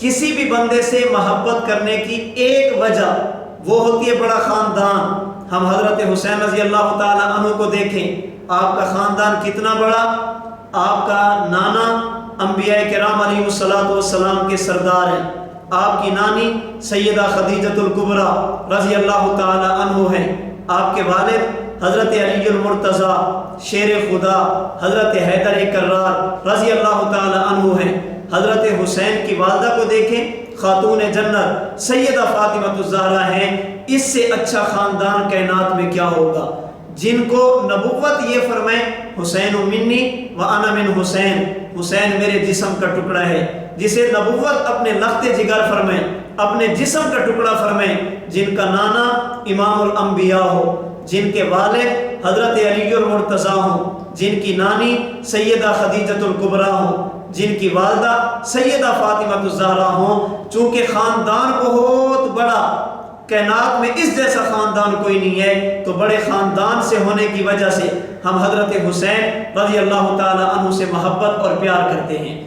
کسی بھی بندے سے محبت کرنے کی ایک وجہ وہ ہوتی ہے بڑا خاندان۔ ہم حضرت حسین رضی اللہ تعالی عنہ کو دیکھیں، آپ کا خاندان کتنا بڑا، آپ کا نانا انبیاء کرام علیہ السلام کے سردار ہیں، آپ کی نانی سیدہ خدیجۃ الکبریٰ رضی اللہ تعالی عنہ ہیں، آپ کے والد حضرت علی المرتضیٰ شیر خدا حضرت حیدر کرار رضی اللہ تعالی عنہ ہیں۔ حضرت حسین کی والدہ کو دیکھیں، خاتون جنت سیدہ فاطمہ الزہرا ہیں۔ اس سے اچھا خاندان کائنات میں کیا ہوگا، جن کو نبوت یہ فرمائے حسین منی و انا من حسین، حسین میرے جسم کا ٹکڑا ہے، جسے نبوت اپنے لخت جگر فرمائے، اپنے جسم کا ٹکڑا فرمائے، جن کا نانا امام الانبیاء ہو، جن کے والد حضرت علی المرتضیٰ ہوں، جن کی نانی سیدہ خدیجۃ الکبریٰ ہوں، جن کی والدہ سیدہ فاطمہ الزہرا ہوں۔ چونکہ خاندان بہت بڑا، کائنات میں اس جیسا خاندان کوئی نہیں ہے، تو بڑے خاندان سے ہونے کی وجہ سے ہم حضرت حسین رضی اللہ تعالی عنہ سے محبت اور پیار کرتے ہیں۔